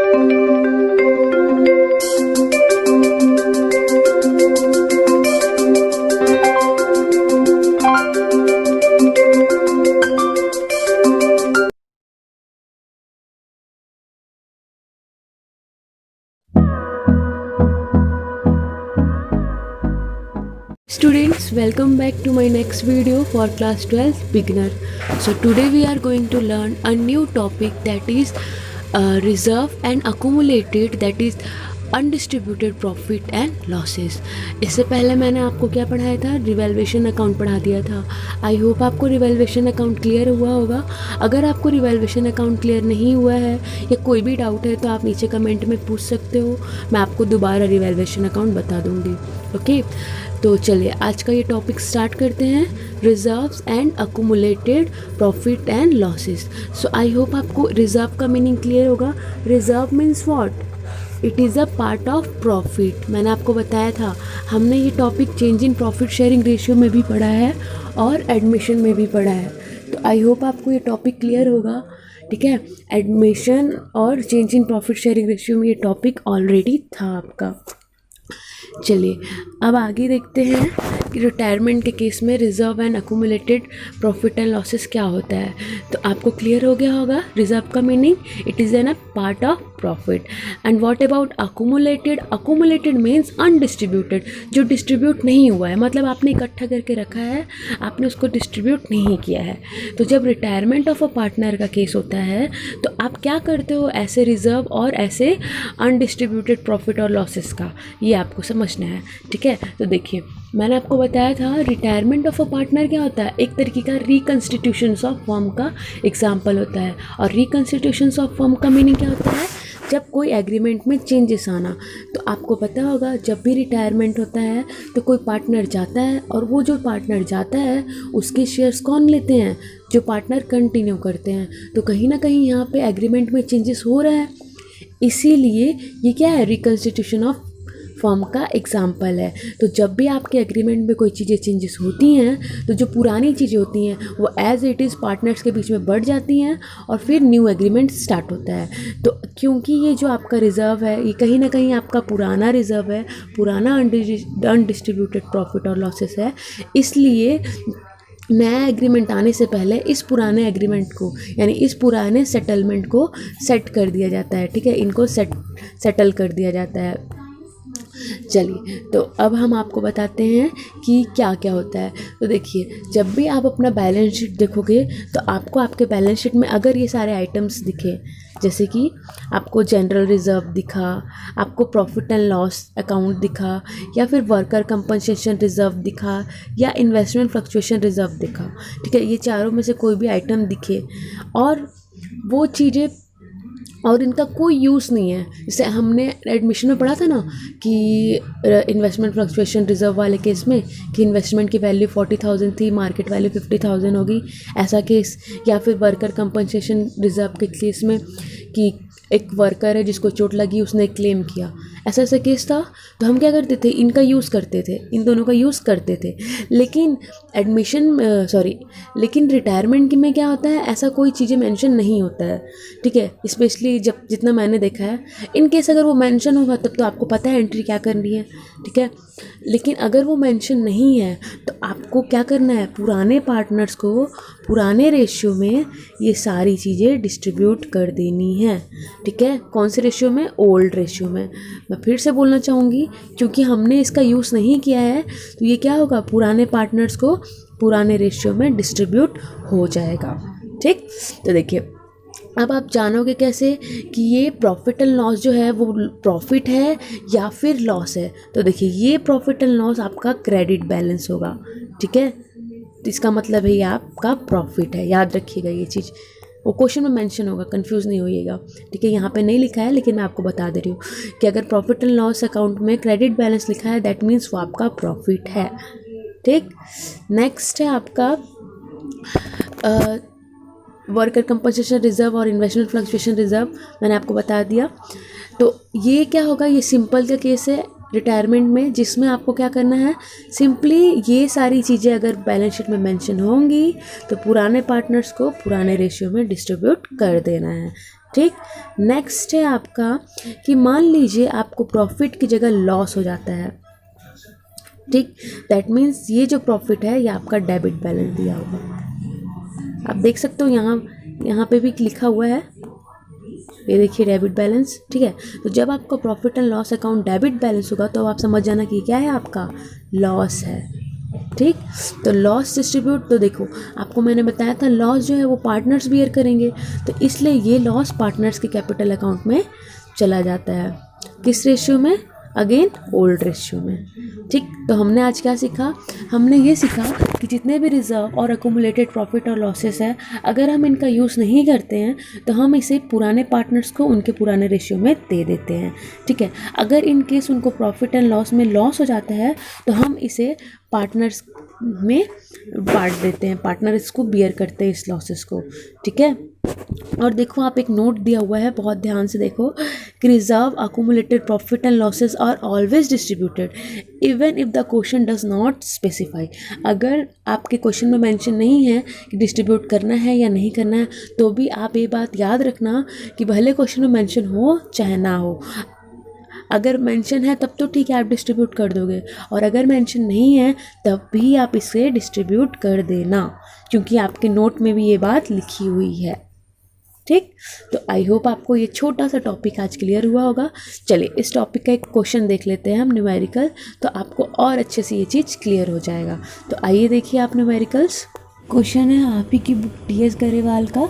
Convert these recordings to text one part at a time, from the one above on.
Students, welcome back to my next video for class 12 beginner. So today we are going to learn a new topic, that is reserve and accumulated, that is undistributed profit and losses. इससे पहले मैंने आपको क्या पढ़ाया था, revaluation account पढ़ा दिया था। आई होप आपको रिवैल्यूएशन अकाउंट क्लियर हुआ होगा। अगर आपको रिवैल्यूएशन अकाउंट क्लियर नहीं हुआ है या कोई भी डाउट है तो आप नीचे कमेंट में पूछ सकते हो, मैं आपको दोबारा रिवैल्यूएशन अकाउंट बता दूँगी। ओके, तो चलिए आज का ये टॉपिक स्टार्ट करते हैं, reserves and accumulated profit and losses. So I hope आपको रिजर्व का मीनिंग क्लियर होगा। Reserve means what? It is a part of profit. मैंने आपको बताया था, हमने ये topic change in profit sharing ratio में भी पढ़ा है और एडमिशन में भी पढ़ा है। तो आई होप आपको ये टॉपिक क्लियर होगा। ठीक है, एडमिशन और change in profit sharing ratio में ये टॉपिक ऑलरेडी था आपका। चलिए अब आगे देखते हैं कि रिटायरमेंट के केस में reserve and accumulated profit and losses क्या होता है। तो आपको क्लियर हो गया होगा रिजर्व का meaning, it is an a part of profit. And what about accumulated? Accumulated means undistributed, जो डिस्ट्रीब्यूट नहीं हुआ है, मतलब आपने इकट्ठा करके रखा है, आपने उसको डिस्ट्रीब्यूट नहीं किया है। तो जब रिटायरमेंट ऑफ अ पार्टनर का केस होता है तो आप क्या करते हो, ऐसे रिजर्व और ऐसे अनडिस्ट्रीब्यूटेड प्रॉफिट और लॉसेस का, ये आपको समझना है। ठीक है, तो देखिए मैंने आपको बताया था रिटायरमेंट ऑफ अ पार्टनर क्या होता है, एक तरीके का रिकन्स्टिट्यूशन ऑफ फर्म का एग्जाम्पल होता है। और रिकन्स्टिट्यूशन ऑफ फर्म का मीनिंग क्या होता है, जब कोई एग्रीमेंट में चेंजेस आना। तो आपको पता होगा जब भी रिटायरमेंट होता है तो कोई पार्टनर जाता है, और वो जो पार्टनर जाता है उसके शेयर्स कौन लेते हैं, जो पार्टनर कंटिन्यू करते हैं। तो कहीं ना कहीं यहाँ पे एग्रीमेंट में चेंजेस हो रहा है, इसीलिए ये क्या है, रिकन्स्टिट्यूशन ऑफ फर्म का एग्जाम्पल है। तो जब भी आपके एग्रीमेंट में कोई चीज़ें चेंजेस होती हैं तो जो पुरानी चीज़ें होती हैं वो एज इट इज़ पार्टनर्स के बीच में बढ़ जाती हैं और फिर न्यू एग्रीमेंट स्टार्ट होता है। तो क्योंकि ये जो आपका रिज़र्व है ये कहीं ना कहीं आपका पुराना रिज़र्व है, पुराना अनडिस्ट्रीब्यूटेड प्रॉफिट और लॉसेस है, इसलिए नया एग्रीमेंट आने से पहले इस पुराने एग्रीमेंट को, यानी इस पुराने सेटलमेंट को सेट कर दिया जाता है। ठीक है, इनको सेटल कर दिया जाता है। चलिए तो अब हम आपको बताते हैं कि क्या क्या होता है। तो देखिए जब भी आप अपना बैलेंस शीट देखोगे तो आपको आपके बैलेंस शीट में अगर ये सारे आइटम्स दिखे, जैसे कि आपको जनरल रिज़र्व दिखा, आपको प्रॉफिट एंड लॉस अकाउंट दिखा, या फिर वर्कर कंपनसेशन रिज़र्व दिखा, या इन्वेस्टमेंट फ्लक्चुएशन रिज़र्व दिखा। ठीक है, ये चारों में से कोई भी आइटम दिखे और वो चीज़ें और इनका कोई यूज़ नहीं है, जैसे हमने एडमिशन में पढ़ा था ना कि इन्वेस्टमेंट फ्लक्चुएशन रिजर्व वाले केस में कि इन्वेस्टमेंट की वैल्यू 40,000 थी, मार्केट वैल्यू 50,000 होगी, ऐसा केस। या फिर वर्कर कंपनसेशन रिजर्व के केस में कि एक वर्कर है जिसको चोट लगी, उसने क्लेम किया, ऐसा ऐसा केस था। तो हम क्या करते थे, इनका यूज़ करते थे, इन दोनों का यूज़ करते थे। लेकिन लेकिन रिटायरमेंट में क्या होता है, ऐसा कोई चीज़ें मेंशन नहीं होता है। ठीक है, स्पेशली जब जितना मैंने देखा है, इन केस अगर वो मेंशन होगा तब तो आपको पता है एंट्री क्या करनी है। ठीक है, लेकिन अगर वो मेंशन नहीं है तो आपको क्या करना है, पुराने पार्टनर्स को पुराने रेशियो में ये सारी चीज़ें डिस्ट्रीब्यूट कर देनी है। ठीक है, कौन से रेशियो में, ओल्ड रेशियो में। मैं फिर से बोलना चाहूँगी, क्योंकि हमने इसका यूज़ नहीं किया है तो ये क्या होगा, पुराने पार्टनर्स को पुराने रेशियो में डिस्ट्रीब्यूट हो जाएगा। ठीक, तो देखिए अब आप जानोगे कैसे कि ये प्रॉफिट एंड लॉस जो है वो प्रॉफिट है या फिर लॉस है। तो देखिए ये प्रॉफिट एंड लॉस आपका क्रेडिट बैलेंस होगा। ठीक है, तो इसका मतलब है ये आपका प्रॉफिट है, याद रखिएगा ये चीज़, वो क्वेश्चन में मेंशन होगा, कंफ्यूज नहीं होइएगा। ठीक है, यहाँ पे नहीं लिखा है लेकिन मैं आपको बता दे रही हूँ कि अगर प्रॉफिट एंड लॉस अकाउंट में क्रेडिट बैलेंस लिखा है दैट मीन्स वो आपका प्रॉफिट है। ठीक, नेक्स्ट है आपका वर्कर कंपनसेशन रिजर्व और इन्वेस्टमेंट फ्लक्चुएशन रिजर्व, मैंने आपको बता दिया। तो ये क्या होगा, ये सिंपल का केस है रिटायरमेंट में, जिसमें आपको क्या करना है, सिंपली ये सारी चीज़ें अगर बैलेंस शीट में मेंशन होंगी तो पुराने पार्टनर्स को पुराने रेशियो में डिस्ट्रीब्यूट कर देना है। ठीक। नेक्स्ट है आपका कि मान लीजिए आपको प्रॉफिट की जगह लॉस हो जाता है, ठीक। दैट मीन्स ये जो प्रॉफिट है ये आपका डेबिट बैलेंस दिया होगा। आप देख सकते हो यहाँ पे भी लिखा हुआ है, ये देखिए डेबिट बैलेंस, ठीक है। तो जब आपका profit and loss account debit balance होगा तो आप समझ जाना कि क्या है, आपका लॉस है, ठीक। तो लॉस डिस्ट्रीब्यूट, तो देखो आपको मैंने बताया था लॉस जो है वो पार्टनर्स बियर करेंगे, तो इसलिए ये लॉस पार्टनर्स के कैपिटल अकाउंट में चला जाता है। किस रेशियो में? अगेन ओल्ड रेशियो में, ठीक। तो हमने आज क्या सीखा? हमने ये सीखा कि जितने भी रिजर्व और अकोमुलेटेड प्रॉफिट और लॉसेस है, अगर हम इनका यूज़ नहीं करते हैं तो हम इसे पुराने पार्टनर्स को उनके पुराने रेशियो में दे देते हैं, ठीक है। अगर इन केस उनको प्रॉफिट एंड लॉस में लॉस हो जाता है तो हम इसे पार्टनर्स में बांट देते हैं, पार्टनर इसको बियर करते हैं इस लॉसेस को, ठीक है। और देखो आप एक नोट दिया हुआ है, बहुत ध्यान से देखो कि reserve accumulated profit and losses are always distributed even if the question does not specify. अगर आपके क्वेश्चन में मेंशन नहीं है कि डिस्ट्रीब्यूट करना है या नहीं करना है, तो भी आप ये बात याद रखना कि भले क्वेश्चन में मेंशन हो चाहे ना हो, अगर मेंशन है तब तो ठीक है आप डिस्ट्रीब्यूट कर दोगे, और अगर मेंशन नहीं है तब भी आप इसे डिस्ट्रीब्यूट कर देना, क्योंकि आपके नोट में भी ये बात लिखी हुई है, ठीक। तो आई होप आपको ये छोटा सा टॉपिक आज क्लियर हुआ होगा। चलिए इस टॉपिक का एक क्वेश्चन देख लेते हैं हम, न्यूमेरिकल, तो आपको और अच्छे से ये चीज़ क्लियर हो जाएगा। तो आइए देखिए आप न्यूमेरिकल्स। क्वेश्चन है आप ही की बुक टी.एस. गरेवाल का।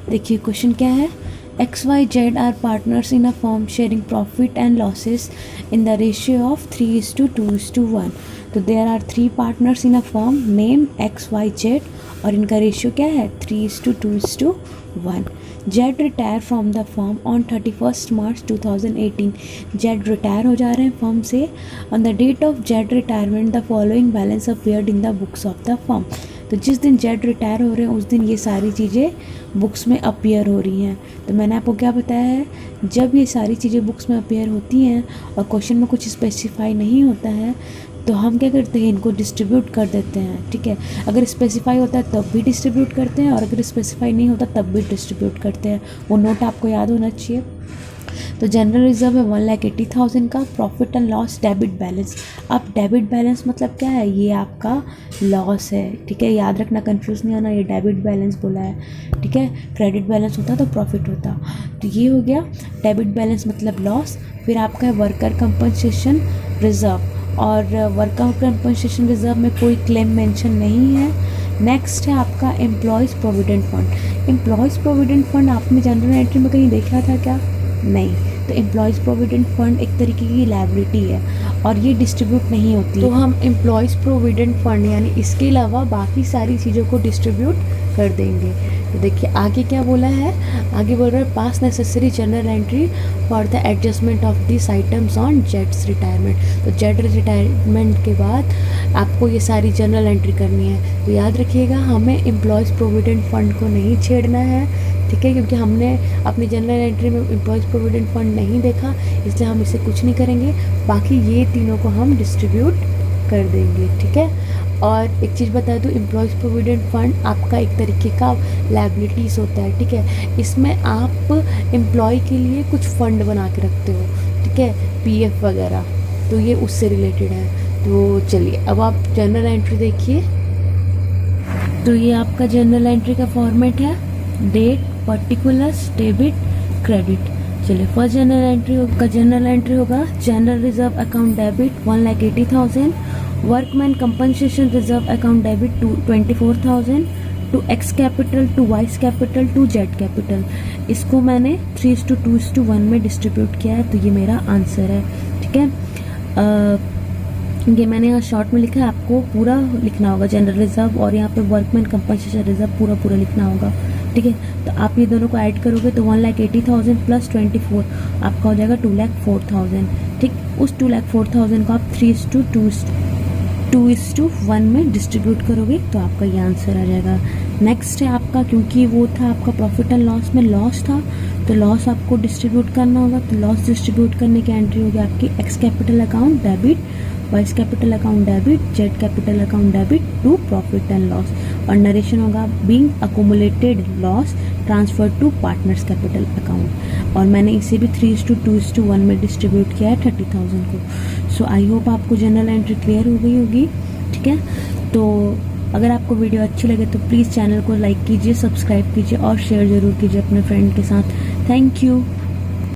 देखिए क्वेश्चन क्या है, XYZ are partners in a firm sharing profit and losses in the ratio of 3:2:1. तो there are 3 partners in a firm named XYZ और इनका रेशियो क्या है 3:2:1. Z retire from the firm on 31st March 2018. Z retire हो जा रहे हैं firm से। On the date of Z retirement the following balance appeared in the books of the firm. तो जिस दिन जेड रिटायर हो रहे हैं उस दिन ये सारी चीज़ें बुक्स में अपीयर हो रही हैं। तो मैंने आपको क्या बताया है, जब ये सारी चीज़ें बुक्स में अपीयर होती हैं और क्वेश्चन में कुछ स्पेसिफाई नहीं होता है तो हम क्या करते हैं, इनको डिस्ट्रीब्यूट कर देते हैं, ठीक है। अगर स्पेसिफाई होता है तब भी डिस्ट्रीब्यूट करते हैं और अगर स्पेसिफाई नहीं होता तब भी डिस्ट्रीब्यूट करते हैं। वो नोट आपको याद होना चाहिए। तो जनरल रिजर्व है 1,80,000 का, profit and loss debit balance. अब डेबिट बैलेंस मतलब क्या है, ये आपका लॉस है, ठीक है। याद रखना, कंफ्यूज नहीं होना, ये डेबिट बैलेंस बोला है, ठीक है। क्रेडिट बैलेंस होता तो प्रॉफिट होता। तो ये हो गया डेबिट बैलेंस मतलब लॉस। फिर आपका है वर्कर कंपनसेशन रिजर्व, और वर्कर कंपनसेशन रिजर्व में कोई क्लेम मेंशन नहीं है। नेक्स्ट है आपका employees provident fund. Employees provident fund आपने जनरल एंट्री में कहीं देखा था क्या? नहीं। तो एम्प्लॉयज़ प्रोविडेंट फंड एक तरीके की लायबिलिटी है और ये डिस्ट्रीब्यूट नहीं होती। तो हम एम्प्लॉयज़ प्रोविडेंट फंड यानी इसके अलावा बाकी सारी चीज़ों को डिस्ट्रीब्यूट कर देंगे। तो देखिए आगे क्या बोला है, आगे बोल रहा है पास necessary general entry for the adjustment of this items on Jades retirement. तो जेड रिटायरमेंट के बाद आपको ये सारी जनरल एंट्री करनी है। तो याद रखिएगा हमें एम्प्लॉयज़ प्रोविडेंट फंड को नहीं छेड़ना है, ठीक है, क्योंकि हमने अपनी जनरल एंट्री में एम्प्लॉयज़ प्रोविडेंट फंड नहीं देखा, इसलिए हम इसे कुछ नहीं करेंगे। बाकी ये तीनों को हम डिस्ट्रीब्यूट कर देंगे, ठीक है। और एक चीज़ बता दूँ, एम्प्लॉयज़ प्रोविडेंट फंड आपका एक तरीके का लायबिलिटीज़ होता है, ठीक है। इसमें आप एम्प्लॉय के लिए कुछ फंड बना के रखते हो, ठीक है, PF वगैरह, तो ये उससे रिलेटेड है। तो चलिए अब आप जनरल एंट्री देखिए। तो ये आपका जनरल एंट्री का फॉर्मेट है, डेट, पर्टिकुलर्स, डेबिट, क्रेडिट। चलिए फर्स्ट जनरल एंट्री होगा journal reserve account debit 1,80,000, workman compensation reserve account debit 24,000 to X capital, to Y capital, to Z capital. इसको मैंने 3:2:1 में डिस्ट्रीब्यूट किया है, तो ये मेरा आंसर है, ठीक है। ये मैंने यहाँ शॉर्ट में लिखा है, आपको पूरा लिखना होगा जनरल रिजर्व और यहाँ पे वर्कमैन कंपनसेशन रिजर्व पूरा लिखना होगा, ठीक है। तो आप ये दोनों को ऐड करोगे तो 1,80,000 प्लस 24 आपका हो जाएगा 2,04,000, ठीक। उस 2,04,000 को आप 3:2:1 में डिस्ट्रीब्यूट करोगे तो आपका ये आंसर आ जाएगा। नेक्स्ट है आपका, क्योंकि वो था आपका प्रॉफिट एंड लॉस में लॉस था, तो लॉस आपको डिस्ट्रीब्यूट करना होगा। तो लॉस डिस्ट्रीब्यूट करने की एंट्री होगी आपकी X capital account debit, Y capital account debit, Z capital account debit to profit and loss, और नरेशन होगा being accumulated loss transfer to partners capital account, और मैंने इसे भी 3:2:1 में डिस्ट्रीब्यूट किया है 30,000 को। सो आई होप आपको जनरल एंट्री क्लियर हो गई होगी। ठीक है, तो अगर आपको वीडियो अच्छी लगे तो प्लीज़ चैनल को लाइक कीजिए, सब्सक्राइब कीजिए और शेयर ज़रूर कीजिए अपने फ्रेंड के साथ। Thank you.